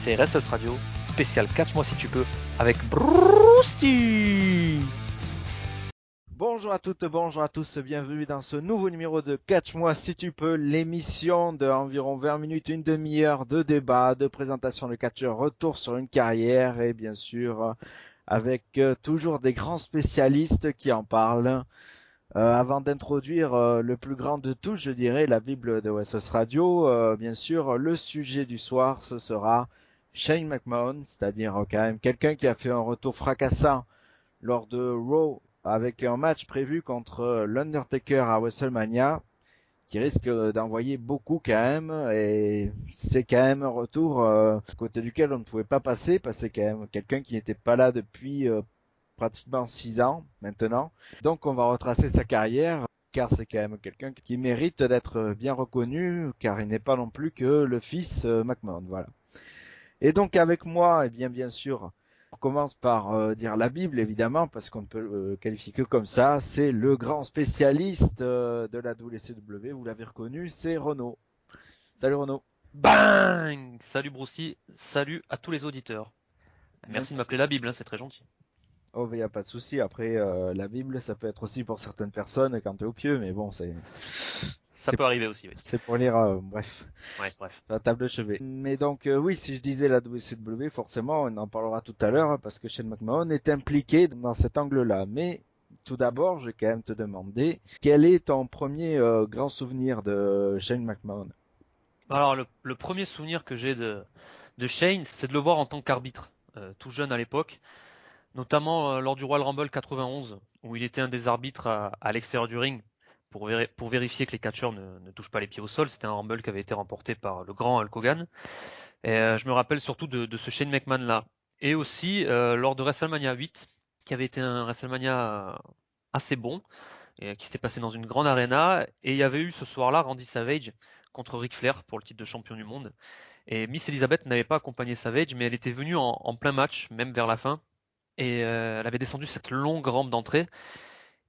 c'est Restos Radio, spécial Catch-moi si tu peux, avec Brousty. Bonjour à toutes, bonjour à tous, bienvenue dans ce nouveau numéro de Catch-moi si tu peux, l'émission de environ 20 minutes, une demi-heure de débat, de présentation de catcheur, retour sur une carrière et bien sûr avec toujours des grands spécialistes qui en parlent. Avant d'introduire le plus grand de tous, je dirais, la Bible de Wessos Radio, bien sûr, le sujet du soir, ce sera Shane McMahon, c'est-à-dire quand même quelqu'un qui a fait un retour fracassant lors de Raw avec un match prévu contre l'Undertaker à WrestleMania qui risque d'envoyer beaucoup quand même et c'est quand même un retour côté duquel on ne pouvait pas passer parce que c'est quand même quelqu'un qui n'était pas là depuis pratiquement 6 ans maintenant. Donc on va retracer sa carrière car c'est quand même quelqu'un qui mérite d'être bien reconnu car il n'est pas non plus que le fils McMahon, voilà. Et donc avec moi, eh bien sûr, on commence par dire la Bible évidemment parce qu'on ne peut le qualifier que comme ça. C'est le grand spécialiste de la WCW, vous l'avez reconnu, c'est Renaud. Salut Renaud. Bang! Salut Brousty, salut à tous les auditeurs. Merci de Merci. m'appeler la Bible, c'est très gentil. Oh, il n'y a pas de souci. Après, la Bible, ça peut être aussi pour certaines personnes quand tu es au pieu, mais bon, Ça c'est peut arriver aussi, oui. c'est pour lire, bref, Ouais, bref. la table de chevet. Mais donc, oui, si je disais la WCW, forcément, on en parlera tout à l'heure parce que Shane McMahon est impliqué dans cet angle-là. Mais tout d'abord, je vais quand même te demander, quel est ton premier grand souvenir de Shane McMahon? Alors, le premier souvenir que j'ai de Shane, c'est de le voir en tant qu'arbitre, tout jeune à l'époque, notamment lors du Royal Rumble 91, où il était un des arbitres à l'extérieur du ring pour vérifier que les catcheurs ne touchent pas les pieds au sol. C'était un Rumble qui avait été remporté par le grand Hulk Hogan. Et je me rappelle surtout de ce Shane McMahon là. Et aussi lors de WrestleMania 8, qui avait été un WrestleMania assez bon, et qui s'était passé dans une grande arena. Et il y avait eu ce soir-là Randy Savage contre Ric Flair pour le titre de champion du monde. Et Miss Elizabeth n'avait pas accompagné Savage, mais elle était venue en plein match, même vers la fin. Et elle avait descendu cette longue rampe d'entrée.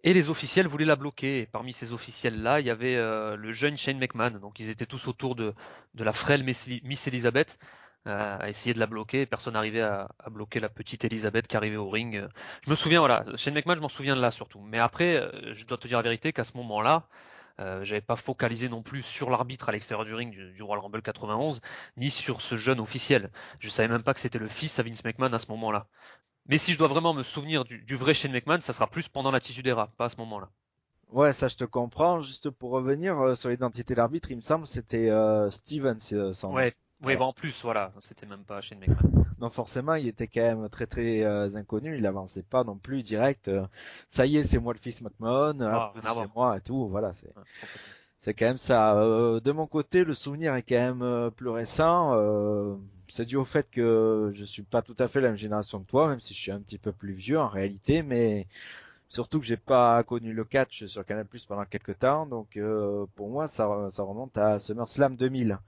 Et les officiels voulaient la bloquer. Et parmi ces officiels-là, il y avait le jeune Shane McMahon. Donc ils étaient tous autour de la frêle Miss Elizabeth à essayer de la bloquer. Et personne n'arrivait à bloquer la petite Elizabeth qui arrivait au ring. Je me souviens, voilà, Shane McMahon, je m'en souviens de là surtout. Mais après, je dois te dire la vérité qu'à ce moment-là, j'avais pas focalisé non plus sur l'arbitre à l'extérieur du ring du Royal Rumble 91, ni sur ce jeune officiel. Je savais même pas que c'était le fils à Vince McMahon à ce moment-là. Mais si je dois vraiment me souvenir du vrai Shane McMahon, ça sera plus pendant la Attitude Era, pas à ce moment-là. Ouais, ça je te comprends. Juste pour revenir sur l'identité de l'arbitre, il me semble que c'était Stevens son nom. Ouais, ouais, Voilà. bah en plus, voilà, c'était même pas Shane McMahon. Donc forcément, il était quand même très très inconnu. Il avançait pas non plus direct. Ça y est, c'est moi le fils McMahon. Ah, rien à voir. Applaudissez-moi et tout. Voilà, Ouais, complètement. c'est quand même ça. De mon côté, le souvenir est quand même plus récent. C'est dû au fait que je suis pas tout à fait la même génération que toi, même si je suis un petit peu plus vieux en réalité, mais surtout que j'ai pas connu le catch sur Canal+ pendant quelques temps. Donc pour moi, ça remonte à SummerSlam 2000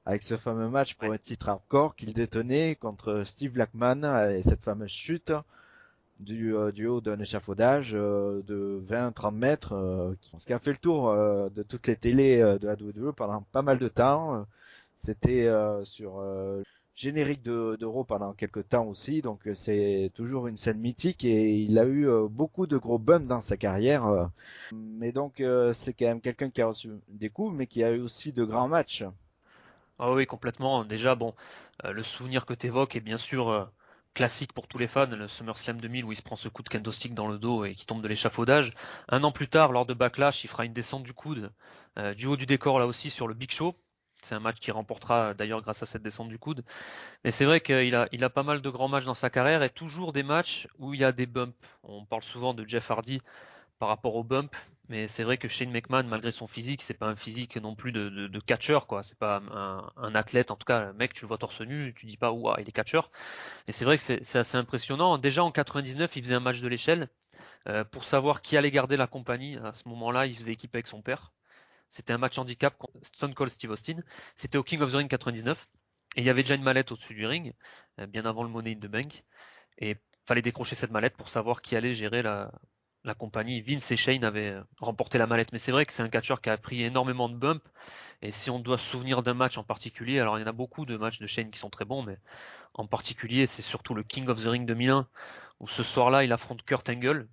avec ce fameux match pour Ouais. un titre hardcore qu'il détenait contre Steve Blackman et cette fameuse chute du haut d'un échafaudage de 20-30 mètres, ce qui a fait le tour de toutes les télés de la WWE pendant pas mal de temps. C'était sur générique de Raw pendant quelques temps aussi, donc c'est toujours une scène mythique et il a eu beaucoup de gros bumps dans sa carrière. Mais donc c'est quand même quelqu'un qui a reçu des coups, mais qui a eu aussi de grands matchs. Ah oui, complètement. Déjà, bon, le souvenir que tu évoques est bien sûr classique pour tous les fans, le SummerSlam 2000 où il se prend ce coup de kendo stick dans le dos et qui tombe de l'échafaudage. Un an plus tard, lors de Backlash, il fera une descente du coude du haut du décor là aussi sur le Big Show. C'est un match qu'il remportera d'ailleurs grâce à cette descente du coude. Mais c'est vrai qu'il a pas mal de grands matchs dans sa carrière et toujours des matchs où il y a des bumps. On parle souvent de Jeff Hardy par rapport au bump, mais c'est vrai que Shane McMahon, malgré son physique, c'est pas un physique non plus de catcheur, quoi. C'est pas un athlète, en tout cas, le mec, tu le vois torse nu, tu dis pas, ouah, il est catcheur. Et c'est vrai que c'est assez impressionnant. Déjà en 99, il faisait un match de l'échelle pour savoir qui allait garder la compagnie. À ce moment-là, il faisait équipe avec son père. C'était un match handicap contre Stone Cold Steve Austin. C'était au King of the Ring 99. Et il y avait déjà une mallette au-dessus du ring, bien avant le Money in the Bank. Et fallait décrocher cette mallette pour savoir qui allait gérer la compagnie, Vince et Shane avaient remporté la mallette. Mais c'est vrai que c'est un catcheur qui a pris énormément de bumps. Et si on doit se souvenir d'un match en particulier, alors il y en a beaucoup de matchs de Shane qui sont très bons, mais en particulier, c'est surtout le King of the Ring 2001, où ce soir-là, il affronte Kurt Angle.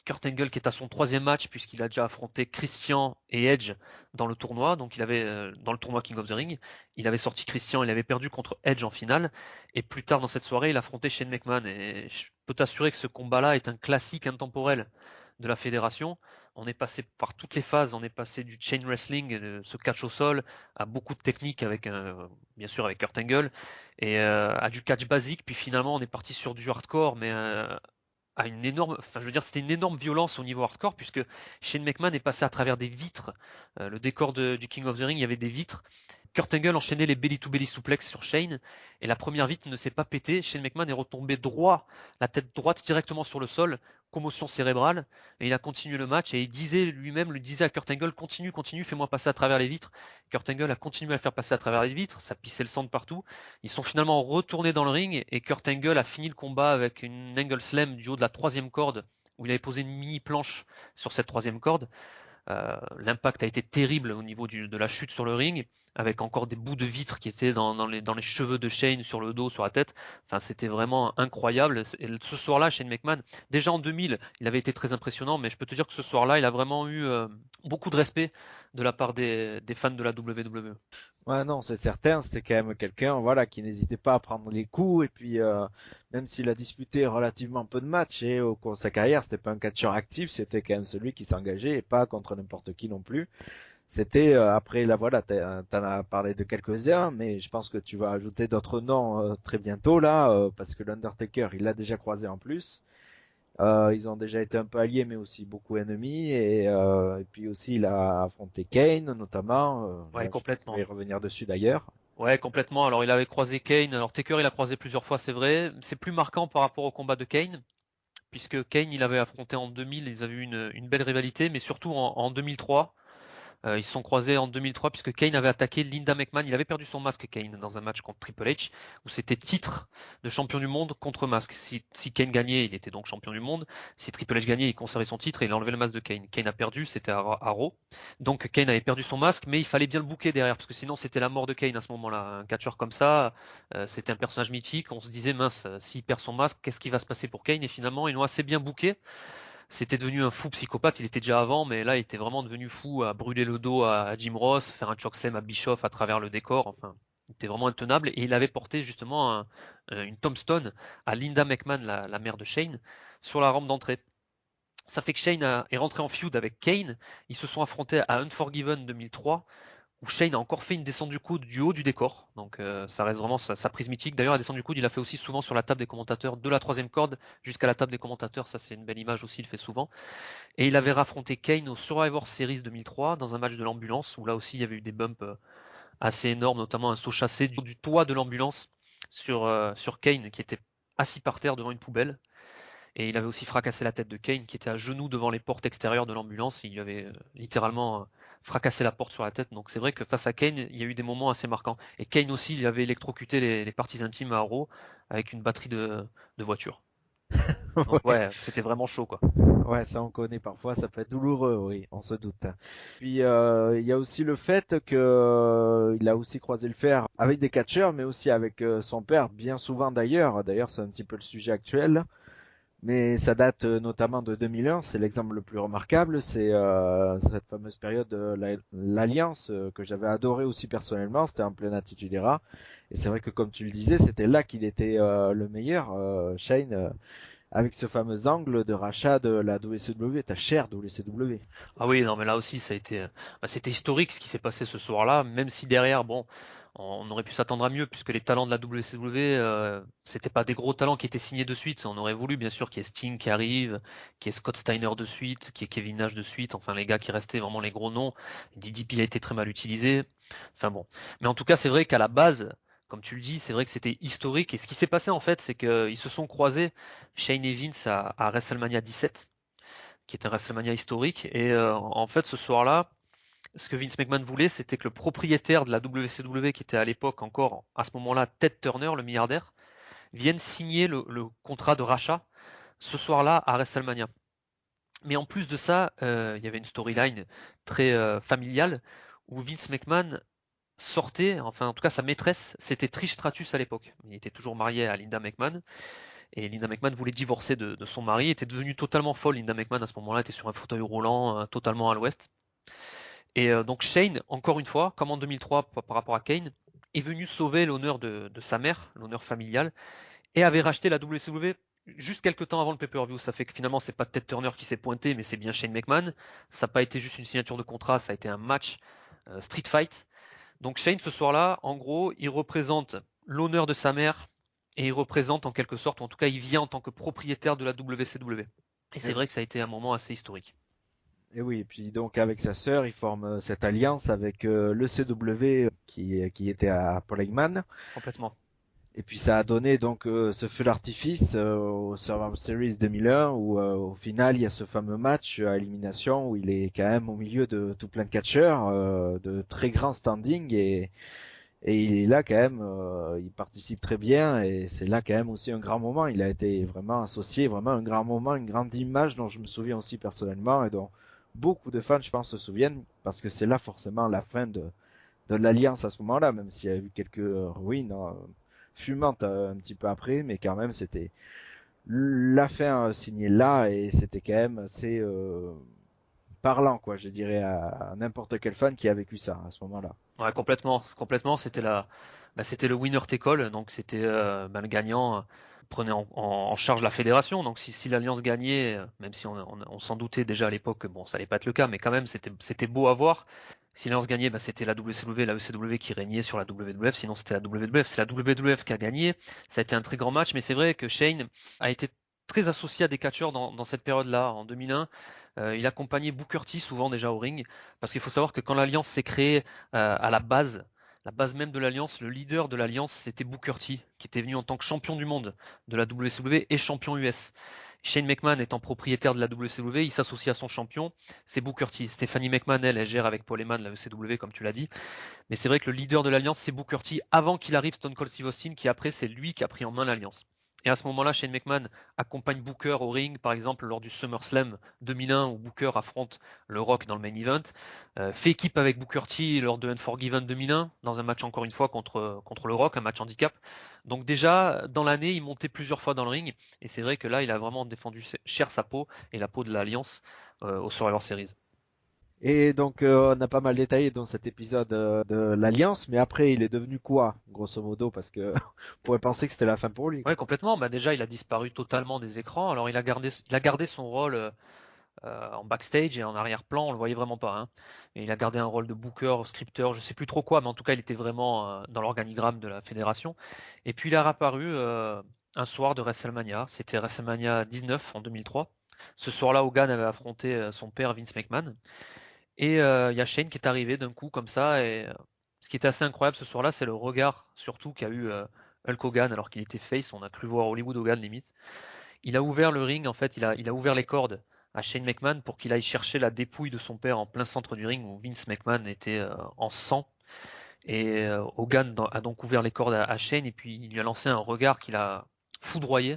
Kurt Angle qui est à son troisième match, puisqu'il a déjà affronté Christian et Edge dans le tournoi. Donc il avait, dans le tournoi King of the Ring, il avait sorti Christian, il avait perdu contre Edge en finale. Et plus tard dans cette soirée, il affrontait Shane McMahon. Et je peux t'assurer que ce combat-là est un classique intemporel de la fédération. On est passé par toutes les phases, on est passé du chain wrestling, de ce catch au sol, à beaucoup de techniques avec bien sûr avec Kurt Angle, et à du catch basique, puis finalement on est parti sur du hardcore, mais à une énorme, enfin je veux dire c'était une énorme violence au niveau hardcore, puisque Shane McMahon est passé à travers des vitres. Le décor du King of the Ring, il y avait des vitres. Kurt Angle enchaînait les belly-to-belly suplex sur Shane, et la première vitre ne s'est pas pétée. Shane McMahon est retombé droit, la tête droite directement sur le sol, commotion cérébrale, et il a continué le match, et il disait lui-même, lui disait à Kurt Angle, continue, continue, fais-moi passer à travers les vitres. Kurt Angle a continué à le faire passer à travers les vitres, ça pissait le sang de partout. Ils sont finalement retournés dans le ring, et Kurt Angle a fini le combat avec une angle slam du haut de la troisième corde, où il avait posé une mini planche sur cette troisième corde. L'impact a été terrible au niveau de la chute sur le ring, avec encore des bouts de vitre qui étaient dans les cheveux de Shane, sur le dos, sur la tête. Enfin, c'était vraiment incroyable. Et ce soir-là, Shane McMahon, déjà en 2000, il avait été très impressionnant, mais je peux te dire que ce soir-là, il a vraiment eu beaucoup de respect de la part des fans de la WWE. Ouais, non, c'est certain, c'était quand même quelqu'un, voilà, qui n'hésitait pas à prendre les coups, et puis même s'il a disputé relativement peu de matchs, et au cours de sa carrière, c'était pas un catcheur actif, c'était quand même celui qui s'engageait, et pas contre n'importe qui non plus. C'était après là, voilà, t'en as parlé de quelques-uns, mais je pense que tu vas ajouter d'autres noms très bientôt là, parce que l'Undertaker, il l'a déjà croisé en plus. Ils ont déjà été un peu alliés, mais aussi beaucoup ennemis. Et puis aussi, il a affronté Kane, notamment. Ouais, Là, je pense qu'il va y complètement. revenir dessus d'ailleurs. Ouais, complètement. Alors, il avait croisé Kane. Alors, Taker, il a croisé plusieurs fois, c'est vrai. C'est plus marquant par rapport au combat de Kane, puisque Kane, il avait affronté en 2000, ils avaient eu une belle rivalité, mais surtout en 2003. Ils se sont croisés en 2003, puisque Kane avait attaqué Linda McMahon. Il avait perdu son masque, Kane, dans un match contre Triple H, où c'était titre de champion du monde contre masque. Si Kane gagnait, il était donc champion du monde. Si Triple H gagnait, il conservait son titre et il enlevait le masque de Kane. Kane a perdu, c'était à Raw. Donc Kane avait perdu son masque, mais il fallait bien le booker derrière, parce que sinon c'était la mort de Kane à ce moment-là. Un catcheur comme ça, c'était un personnage mythique. On se disait, mince, s'il perd son masque, qu'est-ce qui va se passer pour Kane? Et finalement, ils l'ont assez bien booké. C'était devenu un fou psychopathe, il était déjà avant, mais là il était vraiment devenu fou à brûler le dos à Jim Ross, faire un chokeslam à Bischoff à travers le décor, enfin, il était vraiment intenable, et il avait porté justement une tombstone à Linda McMahon, la mère de Shane, sur la rampe d'entrée. Ça fait que Shane est rentré en feud avec Kane, ils se sont affrontés à Unforgiven 2003, où Shane a encore fait une descente du coude du haut du décor. Donc ça reste vraiment sa prise mythique. D'ailleurs, la descente du coude, il l'a fait aussi souvent sur la table des commentateurs, de la troisième corde jusqu'à la table des commentateurs. Ça, c'est une belle image aussi, il le fait souvent. Et il avait raffronté Kane au Survivor Series 2003 dans un match de l'ambulance, où là aussi il y avait eu des bumps assez énormes, notamment un saut chassé du toit de l'ambulance sur Kane, qui était assis par terre devant une poubelle. Et il avait aussi fracassé la tête de Kane, qui était à genoux devant les portes extérieures de l'ambulance. Il lui avait littéralement fracassé la porte sur la tête. Donc c'est vrai que face à Kane, il y a eu des moments assez marquants. Et Kane aussi, il avait électrocuté les parties intimes à Raw avec une batterie de voiture. Donc Ouais. ouais, c'était vraiment chaud, quoi. Ouais, ça on connaît parfois, ça peut être douloureux, oui, on se doute. Puis il y a aussi le fait que il a aussi croisé le fer avec des catcheurs, mais aussi avec son père, bien souvent d'ailleurs. D'ailleurs, c'est un petit peu le sujet actuel. Mais ça date notamment de 2001, c'est l'exemple le plus remarquable, c'est cette fameuse période de l'Alliance que j'avais adoré aussi personnellement, c'était en pleine Attitude Era. Et c'est vrai que comme tu le disais, c'était là qu'il était le meilleur, Shane, avec ce fameux angle de rachat de la WCW, ta chère WCW. Ah oui, non, mais là aussi, ça a été, c'était historique ce qui s'est passé ce soir-là, même si derrière, bon, on aurait pu s'attendre à mieux, puisque les talents de la WCW, c'était pas des gros talents qui étaient signés de suite. On aurait voulu, bien sûr, qu'il y ait Sting qui arrive, qu'il y ait Scott Steiner de suite, qu'il y ait Kevin Nash de suite, enfin, les gars qui restaient vraiment les gros noms. DDP a été très mal utilisé. Enfin bon. Mais en tout cas, c'est vrai qu'à la base, comme tu le dis, c'est vrai que c'était historique. Et ce qui s'est passé, en fait, c'est qu'ils se sont croisés, Shane et Vince, à WrestleMania 17, qui est un WrestleMania historique. Et en fait, ce soir-là, ce que Vince McMahon voulait, c'était que le propriétaire de la WCW, qui était à l'époque encore, à ce moment-là, Ted Turner, le milliardaire, vienne signer le contrat de rachat ce soir-là à WrestleMania. Mais en plus de ça, il y avait une storyline très familiale où Vince McMahon sortait, enfin en tout cas sa maîtresse, c'était Trish Stratus à l'époque. Il était toujours marié à Linda McMahon et Linda McMahon voulait divorcer de son mari, était devenue totalement folle. Linda McMahon à ce moment-là était sur un fauteuil roulant, totalement à l'ouest. Et donc Shane, encore une fois, comme en 2003 par rapport à Kane, est venu sauver l'honneur de sa mère, l'honneur familial, et avait racheté la WCW juste quelques temps avant le pay-per-view. Ça fait que finalement, c'est pas Ted Turner qui s'est pointé, mais c'est bien Shane McMahon. Ça n'a pas été juste une signature de contrat, ça a été un match street fight. Donc Shane, ce soir-là, en gros, il représente l'honneur de sa mère et il représente en quelque sorte, ou en tout cas, il vient en tant que propriétaire de la WCW. Et c'est Et, vrai que ça a été un moment assez historique. et oui, et puis donc avec sa sœur, il forme cette alliance avec le CW qui était à Paul Heyman. Complètement. Et puis ça a donné donc ce feu d'artifice au Survivor Series 2001 où au final il y a ce fameux match à élimination où il est quand même au milieu de tout plein de catcheurs de très grand standing et il est là quand même, il participe très bien et c'est là quand même aussi un grand moment. Il a été vraiment associé, vraiment un grand moment, une grande image dont je me souviens aussi personnellement et dont beaucoup de fans je pense se souviennent parce que c'est là forcément la fin de l'Alliance à ce moment-là, même s'il y a eu quelques ruines fumantes un petit peu après, mais quand même c'était la fin signée là et c'était quand même assez parlant, quoi, je dirais, à n'importe quel fan qui a vécu ça à ce moment-là. Ouais, complètement, complètement. C'était le winner take all, donc c'était le gagnant prenait en charge la fédération. Donc si l'Alliance gagnait, même si on s'en doutait déjà à l'époque que bon, ça allait pas être le cas, mais quand même c'était beau à voir. Si l'Alliance gagnait, bah, c'était la WCW, la ECW qui régnait sur la WWF. Sinon c'était la WWF. C'est la WWF qui a gagné. Ça a été un très grand match, mais c'est vrai que Shane a été très associé à des catcheurs dans cette période-là, en 2001. Il accompagnait Booker T souvent déjà au ring, parce qu'il faut savoir que quand l'Alliance s'est créée à la base même de l'Alliance, le leader de l'Alliance, c'était Booker T, qui était venu en tant que champion du monde de la WCW et champion US. Shane McMahon étant propriétaire de la WCW, il s'associe à son champion, c'est Booker T. Stephanie McMahon, elle gère avec Paul Heyman la ECW, comme tu l'as dit. Mais c'est vrai que le leader de l'Alliance, c'est Booker T, avant qu'il arrive Stone Cold Steve Austin, qui après, c'est lui qui a pris en main l'Alliance. Et à ce moment-là, Shane McMahon accompagne Booker au ring, par exemple lors du SummerSlam 2001 où Booker affronte le Rock dans le main event, fait équipe avec Booker T lors de Unforgiven 2001 dans un match encore une fois contre le Rock, un match handicap. Donc déjà dans l'année, il montait plusieurs fois dans le ring et c'est vrai que là, il a vraiment défendu cher sa peau et la peau de l'Alliance au Survivor Series. Et donc on a pas mal détaillé dans cet épisode de l'Alliance, mais après il est devenu quoi, grosso modo, parce que on pourrait penser que c'était la fin pour lui, Ouais, quoi. complètement. Bah déjà, il a disparu totalement des écrans. Alors, il a gardé son rôle en backstage et en arrière-plan. On le voyait vraiment pas, hein. Et il a gardé un rôle de booker, scripteur, je sais plus trop quoi, mais en tout cas, il était vraiment dans l'organigramme de la fédération. Et puis, il a réapparu un soir de WrestleMania. C'était WrestleMania 19 en 2003. Ce soir-là, Hogan avait affronté son père Vince McMahon. Et il y a Shane qui est arrivé d'un coup comme ça. Et ce qui était assez incroyable ce soir-là, c'est le regard surtout qu'a eu Hulk Hogan alors qu'il était face. On a cru voir Hollywood Hogan limite. Il a ouvert le ring, en fait, il a ouvert les cordes à Shane McMahon pour qu'il aille chercher la dépouille de son père en plein centre du ring où Vince McMahon était en sang. Et Hogan a donc ouvert les cordes à Shane et puis il lui a lancé un regard qu'il a foudroyé.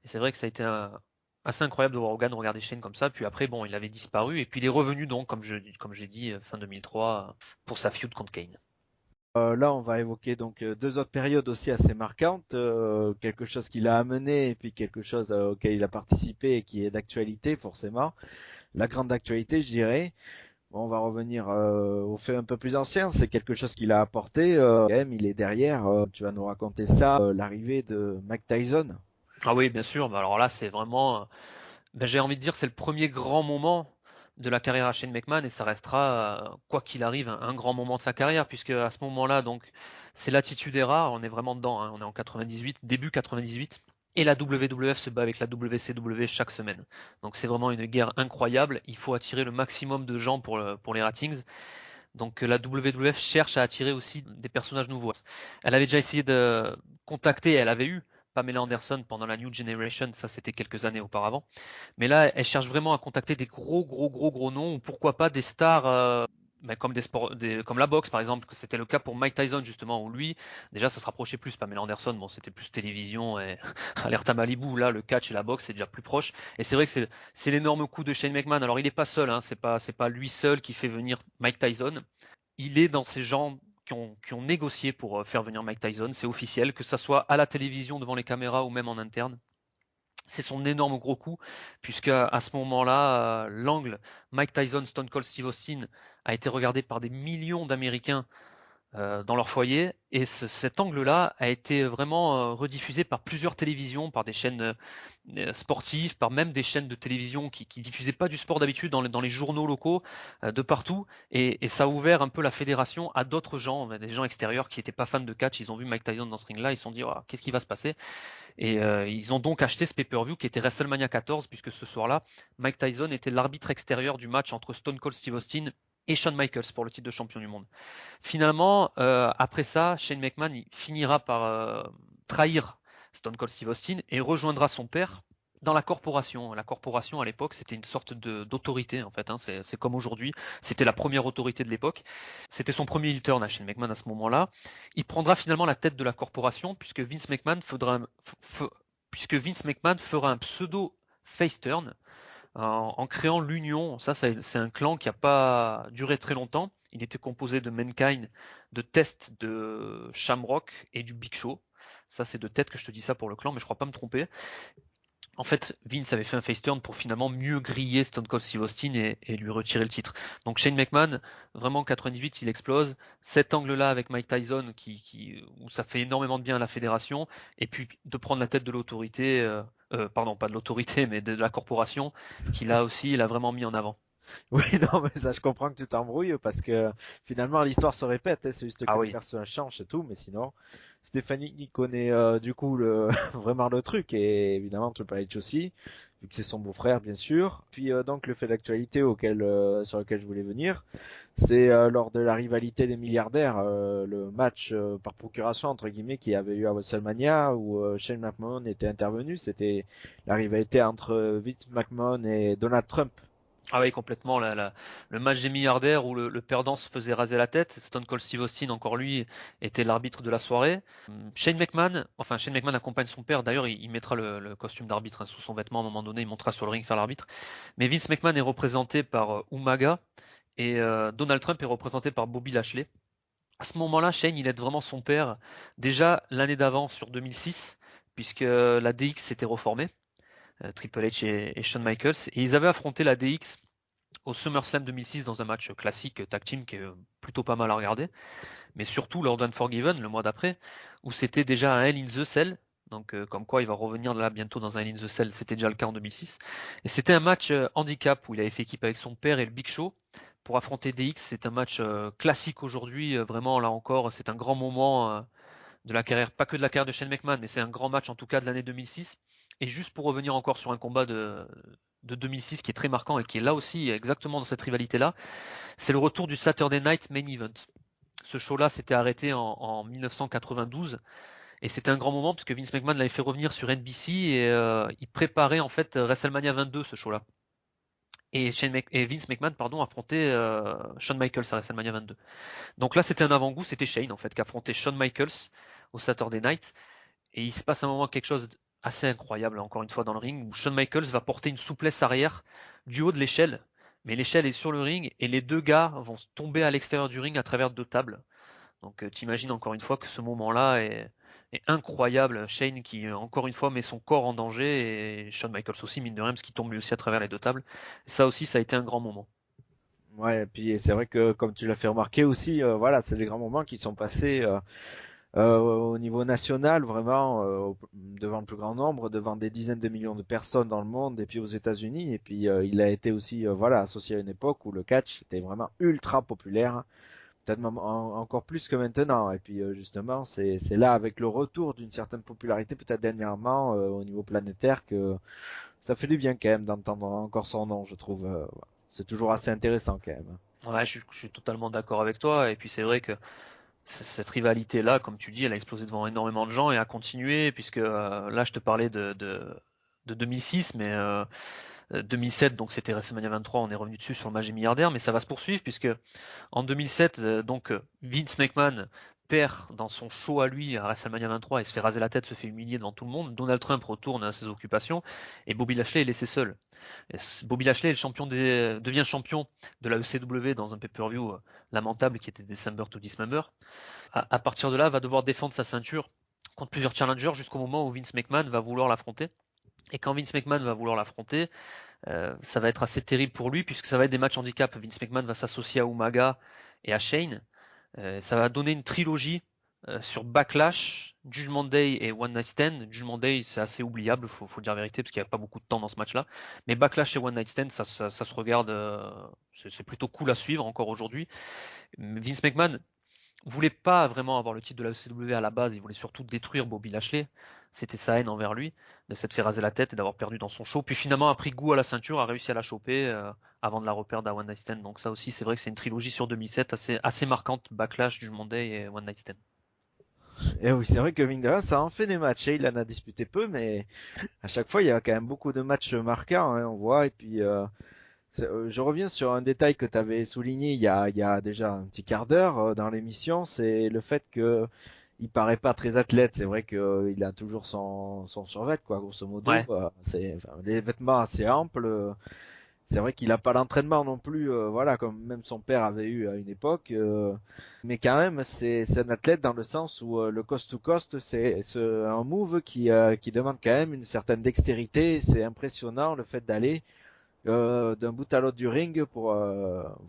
Et c'est vrai que ça a été assez incroyable de voir Hogan regarder Shane comme ça. Puis après, bon, il avait disparu et puis il est revenu donc, comme j'ai dit, fin 2003 pour sa feud contre Kane. Là, on va évoquer donc deux autres périodes aussi assez marquantes, quelque chose qu'il a amené et puis quelque chose auquel il a participé et qui est d'actualité forcément. La grande actualité, je dirais. Bon, on va revenir au fait un peu plus ancien. C'est quelque chose qu'il a apporté. Quand même, il est derrière. Tu vas nous raconter ça, l'arrivée de Mike Tyson. Ah oui, bien sûr. Mais alors là, c'est vraiment ben, j'ai envie de dire c'est le premier grand moment de la carrière à Shane McMahon et ça restera, quoi qu'il arrive, un grand moment de sa carrière puisque à ce moment-là, donc, c'est l'attitude era, on est vraiment dedans, hein, on est en 98, début 98, et la WWF se bat avec la WCW chaque semaine. Donc c'est vraiment une guerre incroyable, il faut attirer le maximum de gens pour les ratings. Donc la WWF cherche à attirer aussi des personnages nouveaux. Elle avait déjà essayé de contacter, elle avait eu Pamela Anderson pendant la New Generation, ça c'était quelques années auparavant. Mais là, elle cherche vraiment à contacter des gros noms, ou pourquoi pas des stars. mais comme comme la boxe par exemple, que c'était le cas pour Mike Tyson justement, où lui, déjà ça se rapprochait plus. Pamela Anderson, bon, c'était plus télévision et alerte à Malibu. Là, le catch et la boxe, c'est déjà plus proche. Et c'est vrai que c'est l'énorme coup de Shane McMahon. Alors, il n'est pas seul, hein, c'est pas lui seul qui fait venir Mike Tyson. Il est dans ces gens qui ont négocié pour faire venir Mike Tyson. C'est officiel, que ça soit à la télévision devant les caméras ou même en interne. C'est son énorme gros coup, puisque à ce moment-là, l'angle Mike Tyson, Stone Cold Steve Austin a été regardé par des millions d'Américains dans leur foyer. Et cet angle-là a été vraiment rediffusé par plusieurs télévisions, par des chaînes sportives, par même des chaînes de télévision qui diffusaient pas du sport d'habitude dans les journaux locaux de partout. Et ça a ouvert un peu la fédération à d'autres gens, des gens extérieurs qui n'étaient pas fans de catch. Ils ont vu Mike Tyson dans ce ring-là, ils se sont dit, oh, qu'est-ce qui va se passer? Et ils ont donc acheté ce pay-per-view qui était WrestleMania 14, puisque ce soir-là, Mike Tyson était l'arbitre extérieur du match entre Stone Cold Steve Austin et Shawn Michaels pour le titre de champion du monde. Finalement, après ça, Shane McMahon il finira par trahir Stone Cold Steve Austin et rejoindra son père dans la corporation. La corporation, à l'époque, c'était une sorte d'autorité, en fait, hein. C'est comme aujourd'hui. C'était la première autorité de l'époque. C'était son premier heel turn à Shane McMahon à ce moment-là. Il prendra finalement la tête de la corporation puisque Vince McMahon fera un pseudo face turn en créant l'Union. Ça, c'est un clan qui n'a pas duré très longtemps. Il était composé de Mankind, de Test, de Shamrock et du Big Show. Ça, c'est de tête que je te dis ça pour le clan, mais je crois pas me tromper. En fait, Vince avait fait un face turn pour finalement mieux griller Stone Cold Steve Austin et lui retirer le titre. Donc Shane McMahon, vraiment en 98, il explose. Cet angle-là avec Mike Tyson, où ça fait énormément de bien à la fédération, et puis de prendre la tête de l'autorité, pardon, pas de l'autorité, mais de la corporation, qui là aussi, il a vraiment mis en avant. Oui, non, mais ça, je comprends que tu t'embrouilles parce que finalement l'histoire se répète, hein, c'est juste Ah que les oui. personnages changent et tout, mais sinon, Stéphanie il connaît du coup vraiment le truc et évidemment Triple H aussi, vu que c'est son beau-frère bien sûr. Puis donc le fait d'actualité sur lequel je voulais venir, c'est lors de la rivalité des milliardaires, le match par procuration entre guillemets qui avait eu à WrestleMania où Shane McMahon était intervenu, c'était la rivalité entre Vince McMahon et Donald Trump. Ah oui, complètement. Le match des milliardaires où le perdant se faisait raser la tête. Stone Cold Steve Austin, encore lui, était l'arbitre de la soirée. Shane McMahon accompagne son père. D'ailleurs, il mettra le costume d'arbitre hein, sous son vêtement à un moment donné. Il montera sur le ring faire l'arbitre. Mais Vince McMahon est représenté par Umaga et Donald Trump est représenté par Bobby Lashley. À ce moment-là, Shane, il aide vraiment son père. Déjà l'année d'avant, sur 2006, puisque la DX s'était reformée. Triple H et Shawn Michaels. Et ils avaient affronté la DX au SummerSlam 2006 dans un match classique tag team qui est plutôt pas mal à regarder, mais surtout lors d'Unforgiven le mois d'après, où c'était déjà un Hell in the Cell, donc comme quoi il va revenir là bientôt dans un Hell in the Cell, c'était déjà le cas en 2006, et c'était un match handicap où il avait fait équipe avec son père et le Big Show pour affronter DX. C'est un match classique aujourd'hui, vraiment là encore, c'est un grand moment de la carrière, pas que de la carrière de Shane McMahon, mais c'est un grand match en tout cas de l'année 2006. Et juste pour revenir encore sur un combat de 2006 qui est très marquant et qui est là aussi exactement dans cette rivalité-là, c'est le retour du Saturday Night Main Event. Ce show-là s'était arrêté en 1992 et c'était un grand moment puisque Vince McMahon l'avait fait revenir sur NBC et il préparait en fait WrestleMania 22 ce show-là. Et Vince McMahon pardon affrontait Shawn Michaels à WrestleMania 22. Donc là c'était un avant-goût, c'était Shane en fait qui affrontait Shawn Michaels au Saturday Night et il se passe un moment quelque chose assez incroyable encore une fois dans le ring où Shawn Michaels va porter une souplesse arrière du haut de l'échelle. Mais l'échelle est sur le ring et les deux gars vont tomber à l'extérieur du ring à travers deux tables. Donc t'imagines encore une fois que ce moment-là est incroyable. Shane qui encore une fois met son corps en danger et Shawn Michaels aussi mine de rien parce qu'il tombe lui aussi à travers les deux tables. Et ça aussi ça a été un grand moment. Ouais, et puis c'est vrai que comme tu l'as fait remarquer aussi, voilà, c'est des grands moments qui sont passés au niveau national, vraiment devant le plus grand nombre, devant des dizaines de millions de personnes dans le monde et puis aux États-Unis. Et puis il a été aussi voilà associé à une époque où le catch était vraiment ultra populaire, peut-être même encore plus que maintenant. Et puis justement, c'est là avec le retour d'une certaine popularité, peut-être dernièrement au niveau planétaire, que ça fait du bien quand même d'entendre encore son nom, je trouve. C'est toujours assez intéressant quand même. Ouais, je suis totalement d'accord avec toi. Et puis c'est vrai que cette rivalité-là, comme tu dis, elle a explosé devant énormément de gens et a continué, puisque là, je te parlais de 2006, mais 2007, donc c'était WrestleMania 23, on est revenu dessus sur le match des milliardaires, mais ça va se poursuivre puisque en 2007, Vince McMahon perd dans son show à lui à WrestleMania 23 et se fait raser la tête, se fait humilier devant tout le monde. Donald Trump retourne à ses occupations et Bobby Lashley est laissé seul. Bobby Lashley est devient champion de la ECW dans un pay-per-view lamentable qui était December to Dismember. À partir de là, va devoir défendre sa ceinture contre plusieurs challengers jusqu'au moment où Vince McMahon va vouloir l'affronter. Et quand Vince McMahon va vouloir l'affronter, ça va être assez terrible pour lui puisque ça va être des matchs handicap. Vince McMahon va s'associer à Umaga et à Shane. Ça va donner une trilogie sur Backlash, Judgment Day et One Night Stand. Judgment Day, c'est assez oubliable, faut dire la vérité, parce qu'il n'y a pas beaucoup de temps dans ce match-là. Mais Backlash et One Night Stand, ça se regarde, c'est plutôt cool à suivre encore aujourd'hui. Vince McMahon voulait pas vraiment avoir le titre de la ECW à la base, il voulait surtout détruire Bobby Lashley. C'était sa haine envers lui, de s'être fait raser la tête et d'avoir perdu dans son show. Puis finalement a pris goût à la ceinture, a réussi à la choper avant de la reperdre à One Night Stand. Donc ça aussi, c'est vrai que c'est une trilogie sur 2007 assez marquante, Backlash, Judgment Day et One Night Stand. Et oui, c'est vrai que mine de rien, ça en fait des matchs. Il en a disputé peu, mais à chaque fois, il y a quand même beaucoup de matchs marquants, hein, on voit. Et puis, je reviens sur un détail que tu avais souligné il y a déjà un petit quart d'heure dans l'émission, c'est le fait que il paraît pas très athlète. C'est vrai qu'il a toujours son survêt, quoi, grosso modo. Ouais, Enfin, les vêtements assez amples. C'est vrai qu'il a pas l'entraînement non plus, voilà, comme même son père avait eu à une époque. Mais quand même, c'est un athlète dans le sens où le coast to coast, c'est un move qui demande quand même une certaine dextérité. C'est impressionnant le fait d'aller d'un bout à l'autre du ring pour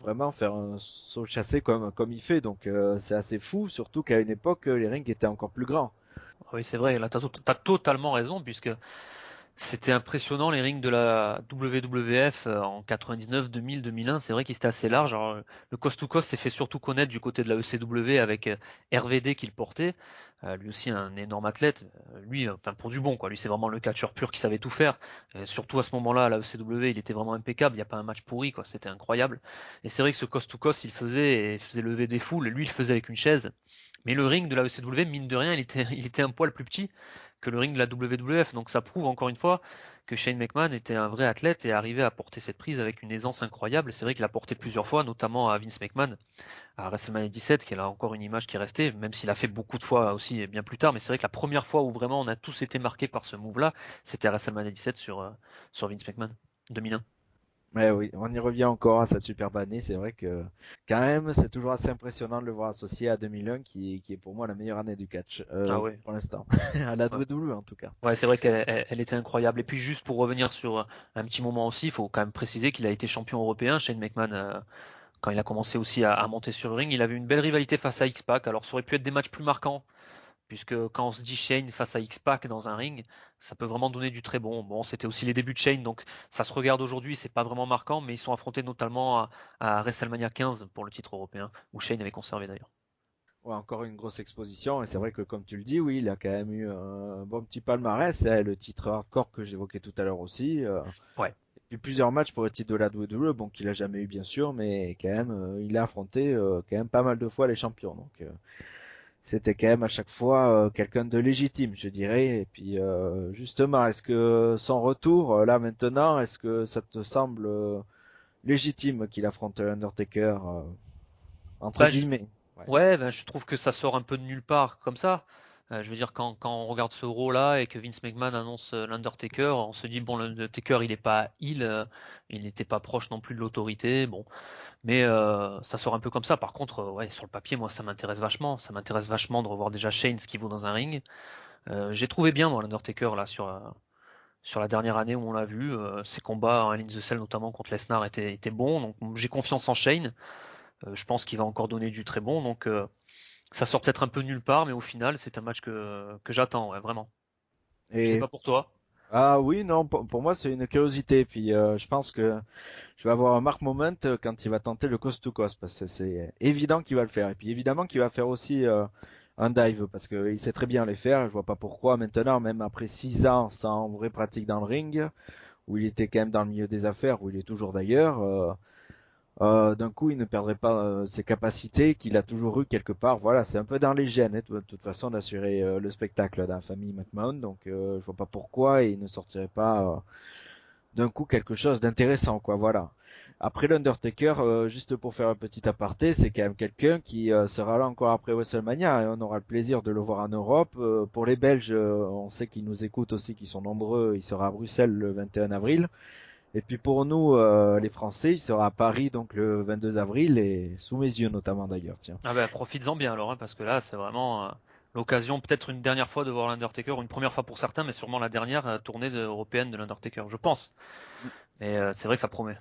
vraiment faire un saut chassé comme il fait. Donc c'est assez fou, surtout qu'à une époque les rings étaient encore plus grands. oui, c'est vrai, là, t'as totalement raison, puisque c'était impressionnant les rings de la WWF en 99, 2000, 2001. C'est vrai qu'ils étaient assez larges. Alors, le Coast to Coast s'est fait surtout connaître du côté de la ECW avec RVD qui le portait. Lui aussi un énorme athlète. Lui, enfin pour du bon quoi. Lui c'est vraiment le catcheur pur qui savait tout faire. Surtout à ce moment-là, à la ECW, il était vraiment impeccable. Il n'y a pas un match pourri quoi. C'était incroyable. Et c'est vrai que ce Coast to Coast, il faisait lever des foules. Et lui, il le faisait avec une chaise. Mais le ring de la ECW, mine de rien, il était un poil plus petit que le ring de la WWF. Donc ça prouve encore une fois que Shane McMahon était un vrai athlète et arrivait à porter cette prise avec une aisance incroyable. C'est vrai qu'il l'a porté plusieurs fois, notamment à Vince McMahon, à WrestleMania 17, qui est là encore une image qui est restée, même s'il a fait beaucoup de fois aussi bien plus tard. Mais c'est vrai que la première fois où vraiment on a tous été marqués par ce move-là, c'était à WrestleMania 17 sur Vince McMahon, 2001. Mais oui, on y revient encore à cette superbe année. C'est vrai que quand même, c'est toujours assez impressionnant de le voir associé à 2001, qui est pour moi la meilleure année du catch Ah ouais. pour l'instant, à la Ouais, WWE en tout cas. ouais, c'est vrai qu'elle était incroyable. Et puis juste pour revenir sur un petit moment aussi, il faut quand même préciser qu'il a été champion européen, Shane McMahon, quand il a commencé aussi à monter sur le ring. Il avait une belle rivalité face à X-Pac. Alors ça aurait pu être des matchs plus marquants, puisque quand on se dit Shane face à X-Pac dans un ring, ça peut vraiment donner du très bon. Bon, c'était aussi les débuts de Shane, donc ça se regarde aujourd'hui, c'est pas vraiment marquant, mais ils sont affrontés notamment à WrestleMania 15 pour le titre européen, où Shane avait conservé d'ailleurs. Ouais, encore une grosse exposition, et c'est vrai que comme tu le dis, oui, il a quand même eu un bon petit palmarès, hein, le titre hardcore que j'évoquais tout à l'heure aussi. Ouais. Et puis plusieurs matchs pour le titre de la WWE, bon, qu'il a jamais eu bien sûr, mais quand même, il a affronté quand même pas mal de fois les champions. Donc c'était quand même à chaque fois quelqu'un de légitime, je dirais. Et puis justement, est-ce que son retour là maintenant, est-ce que ça te semble légitime qu'il affronte l'Undertaker entre Bah, guillemets? Ouais. ouais, ben, je trouve que ça sort un peu de nulle part comme ça. Je veux dire, quand on regarde ce Raw-là et que Vince McMahon annonce l'Undertaker, on se dit, bon, l'Undertaker, il est pas il n'était pas proche non plus de l'autorité, bon. Mais ça sort un peu comme ça. Par contre, ouais, sur le papier, moi, ça m'intéresse vachement. Ça m'intéresse vachement de revoir déjà Shane, ce qu'il vaut dans un ring. J'ai trouvé bien, moi, l'Undertaker, là, sur la dernière année où on l'a vu. Ses combats en Hell in the Cell, notamment contre Lesnar, étaient bons. Donc, j'ai confiance en Shane. Je pense qu'il va encore donner du très bon. Donc, ça sort peut-être un peu nulle part, mais au final, c'est un match que j'attends, ouais, vraiment. Je sais Et pas pour toi. ah oui, non, pour moi c'est une curiosité. Puis je pense que je vais avoir un mark moment quand il va tenter le coast to coast, parce que c'est évident qu'il va le faire. Et puis évidemment qu'il va faire aussi un dive, parce qu'il sait très bien les faire. Je vois pas pourquoi maintenant, même après 6 ans sans vraie pratique dans le ring, où il était quand même dans le milieu des affaires, où il est toujours d'ailleurs, d'un coup il ne perdrait pas ses capacités qu'il a toujours eu quelque part. Voilà, c'est un peu dans les gènes, hein, de toute façon, d'assurer le spectacle dans la famille McMahon. Donc je vois pas pourquoi il ne sortirait pas d'un coup quelque chose d'intéressant, quoi. Voilà. Après l'Undertaker, juste pour faire un petit aparté, c'est quand même quelqu'un qui sera là encore après WrestleMania et on aura le plaisir de le voir en Europe. Pour les Belges, on sait qu'ils nous écoutent aussi, qu'ils sont nombreux. Il sera à Bruxelles le 21 avril. Et puis pour nous, les Français, il sera à Paris donc le 22 avril et sous mes yeux notamment d'ailleurs. Tiens. Ah bah profites-en bien alors, hein, parce que là c'est vraiment l'occasion, peut-être une dernière fois de voir l'Undertaker, ou une première fois pour certains, mais sûrement la dernière tournée européenne de l'Undertaker, je pense. Mais c'est vrai que ça promet.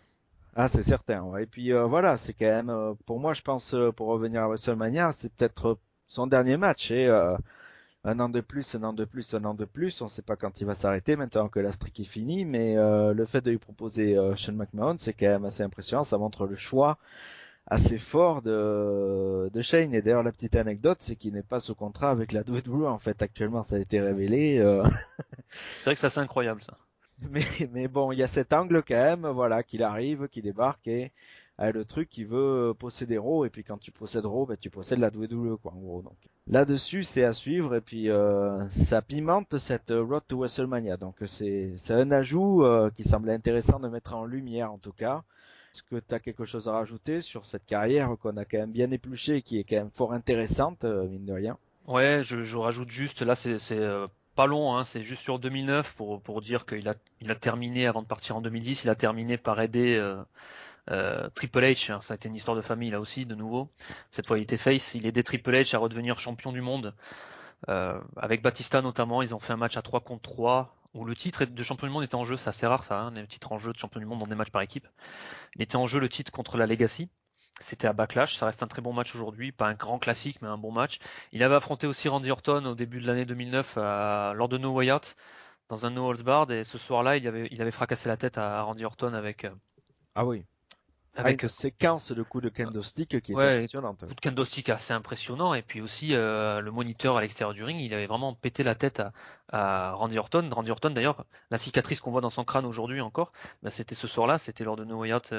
Ah, c'est certain. Ouais. Et puis voilà, c'est quand même, pour moi, je pense, pour revenir à WrestleMania, c'est peut-être son dernier match. Et un an de plus, un an de plus, un an de plus. On ne sait pas quand il va s'arrêter maintenant que la streak est finie. Mais le fait de lui proposer Shane McMahon, c'est quand même assez impressionnant. Ça montre le choix assez fort de Shane. Et d'ailleurs, la petite anecdote, c'est qu'il n'est pas sous contrat avec la WWE. En fait, actuellement, ça a été révélé. C'est vrai que ça c'est incroyable ça. Mais bon, il y a cet angle quand même, voilà, qu'il arrive, qu'il débarque et le truc, il veut posséder Raw et puis quand tu possèdes Raw, ben, tu possèdes la WWE quoi, en gros. Donc là-dessus, c'est à suivre et puis ça pimente cette Road to WrestleMania. Donc c'est un ajout qui semble intéressant de mettre en lumière en tout cas. Est-ce que tu as quelque chose à rajouter sur cette carrière qu'on a quand même bien épluchée et qui est quand même fort intéressante, mine de rien? Ouais, je rajoute juste, là c'est pas long, hein, c'est juste sur 2009 pour dire qu'il a terminé avant de partir en 2010, il a terminé par aider Triple H, hein, ça a été une histoire de famille là aussi de nouveau. Cette fois il était face, il aidait Triple H à redevenir champion du monde. Avec Batista notamment, ils ont fait un match à 3 contre 3 où le titre de champion du monde était en jeu, c'est assez rare ça, hein, les titres en jeu de champion du monde dans des matchs par équipe. Il était en jeu le titre contre la Legacy. C'était à Backlash, ça reste un très bon match aujourd'hui, pas un grand classique mais un bon match. Il avait affronté aussi Randy Orton au début de l'année 2009 lors de No Way Out dans un No Holds Barred et ce soir-là il avait fracassé la tête à Randy Orton Ah oui. Ah, avec une séquence de coups de euh, kendo stick qui est ouais, impressionnante. coup de kendo stick assez impressionnant et puis aussi le moniteur à l'extérieur du ring, il avait vraiment pété la tête à Randy Orton. Randy Orton d'ailleurs, la cicatrice qu'on voit dans son crâne aujourd'hui encore, bah, c'était ce soir-là, c'était lors de No Way Out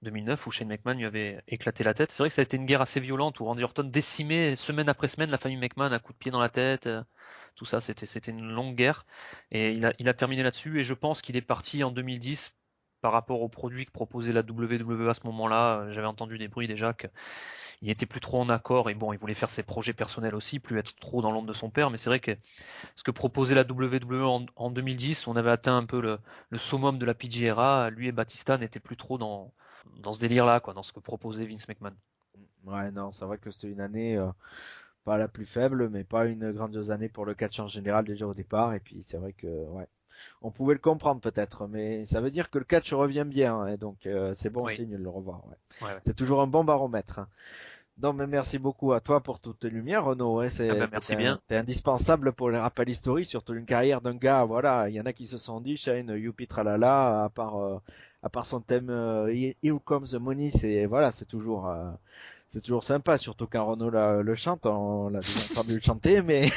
2009 où Shane McMahon lui avait éclaté la tête. C'est vrai que ça a été une guerre assez violente où Randy Orton décimait semaine après semaine la famille McMahon à coups de pied dans la tête. Tout ça, c'était une longue guerre et il a terminé là-dessus et je pense qu'il est parti en 2010 par rapport aux produits que proposait la WWE à ce moment-là. J'avais entendu des bruits déjà que il était plus trop en accord et bon, il voulait faire ses projets personnels aussi, plus être trop dans l'ombre de son père. Mais c'est vrai que ce que proposait la WWE en 2010, on avait atteint un peu le summum de la PG era. Lui et Batista n'étaient plus trop dans ce délire-là, quoi, dans ce que proposait Vince McMahon. Ouais, non, c'est vrai que c'était une année pas la plus faible, mais pas une grandiose année pour le catch en général déjà au départ. Et puis c'est vrai que ouais, on pouvait le comprendre peut-être, mais ça veut dire que le catch revient bien, hein, et donc c'est bon Oui, signe de le revoir. Ouais. ouais, ouais. C'est toujours un bon baromètre. Hein. Non, mais merci beaucoup à toi pour toutes tes lumières, Renaud. Ouais, Ah c'est ben merci bien. t'es indispensable pour les rappels historiques, surtout une carrière d'un gars. Voilà, il y en a qui se sont dit, Shane, youpi tralala, à part son thème Here Comes the Money, c'est toujours sympa, surtout quand Renaud le chante. On l'a déjà entendu le chanter, mais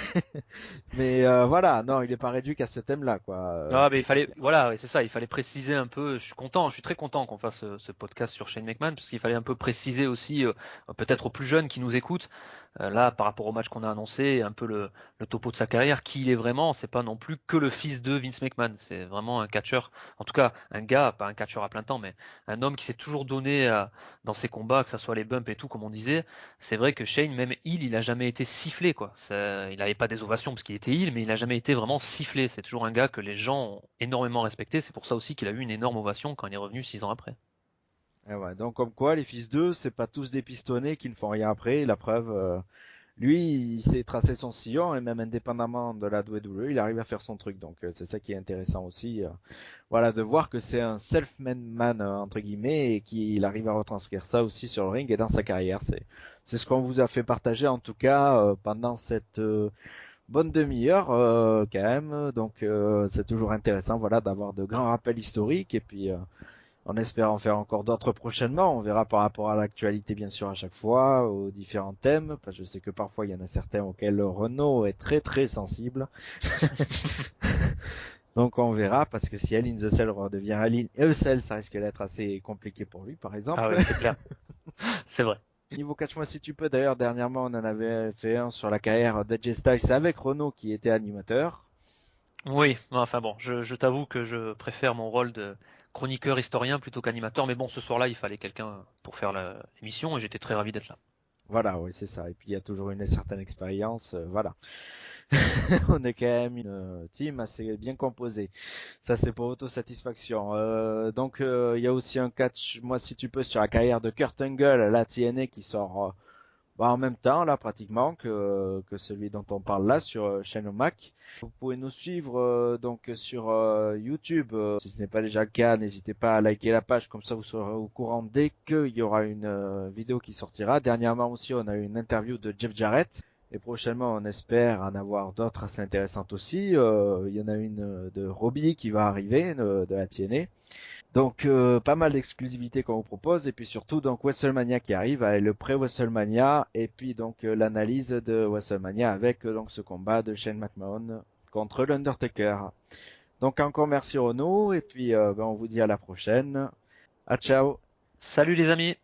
mais voilà, non, il est pas réduit qu'à ce thème-là, quoi. Ah, mais il C'est fallait, clair. voilà, ouais, c'est ça, il fallait préciser un peu. Je suis très content qu'on fasse ce podcast sur Shane McMahon, parce qu'il fallait un peu préciser aussi, peut-être aux plus jeunes qui nous écoutent, là, par rapport au match qu'on a annoncé, un peu le topo de sa carrière, qui il est vraiment. C'est pas non plus que le fils de Vince McMahon. C'est vraiment un catcheur, en tout cas, un gars, pas un catcheur à plein temps, mais un homme qui s'est toujours donné dans ses combats, que ça soit les bumps et tout, comme on disait. C'est vrai que Shane, même il a jamais été sifflé, quoi. Il n'avait pas des ovations parce qu'il était heel, mais il a jamais été vraiment sifflé. C'est toujours un gars que les gens ont énormément respecté. C'est pour ça aussi qu'il a eu une énorme ovation quand il est revenu 6 ans après. Ouais, donc comme quoi, les fils d'eux, c'est pas tous des pistonnés qui ne font rien après. La preuve, lui, il s'est tracé son sillon et même indépendamment de la WWE, il arrive à faire son truc. Donc c'est ça qui est intéressant aussi. Voilà, de voir que c'est un self-made man entre guillemets et qu'il arrive à retranscrire ça aussi sur le ring et dans sa carrière. C'est ce qu'on vous a fait partager en tout cas pendant cette bonne demi-heure quand même. Donc c'est toujours intéressant, voilà, d'avoir de grands rappels historiques et puis on espère en faire encore d'autres prochainement. On verra par rapport à l'actualité, bien sûr, à chaque fois, aux différents thèmes. Parce que je sais que parfois, il y en a certains auxquels Renault est très très sensible. Donc on verra, parce que si Hell in the Cell redevient Hell in a Cell, ça risque d'être assez compliqué pour lui, par Ah exemple. ouais, c'est clair. C'est vrai. Niveau catch-moi si tu peux, d'ailleurs, dernièrement, on en avait fait un sur la carrière d'AJ Styles avec Renault qui était animateur. Oui, enfin bon, je t'avoue que je préfère mon rôle de chroniqueur historien plutôt qu'animateur, mais bon, ce soir-là, il fallait quelqu'un pour faire l'émission et j'étais très ravi d'être là. Voilà, oui, c'est ça. Et puis il y a toujours une certaine expérience, voilà. On est quand même une team assez bien composée. Ça, c'est pour autosatisfaction. Il y a aussi un catch, moi, si tu peux, sur la carrière de Kurt Angle, la TNA, qui sort en même temps, là, pratiquement, que celui dont on parle là, sur chaîne Mac. Vous pouvez nous suivre sur YouTube. Si ce n'est pas déjà le cas, n'hésitez pas à liker la page, comme ça vous serez au courant dès qu'il y aura une vidéo qui sortira. Dernièrement aussi, on a eu une interview de Jeff Jarrett. Et prochainement, on espère en avoir d'autres assez intéressantes aussi. Il y en a une de Robbie qui va arriver, de la TNA. Pas mal d'exclusivités qu'on vous propose et puis surtout donc WrestleMania qui arrive avec le pré-WrestleMania et puis l'analyse de WrestleMania avec donc ce combat de Shane McMahon contre l'Undertaker. Donc encore merci Renaud et puis on vous dit à la prochaine. À ciao. Salut les amis!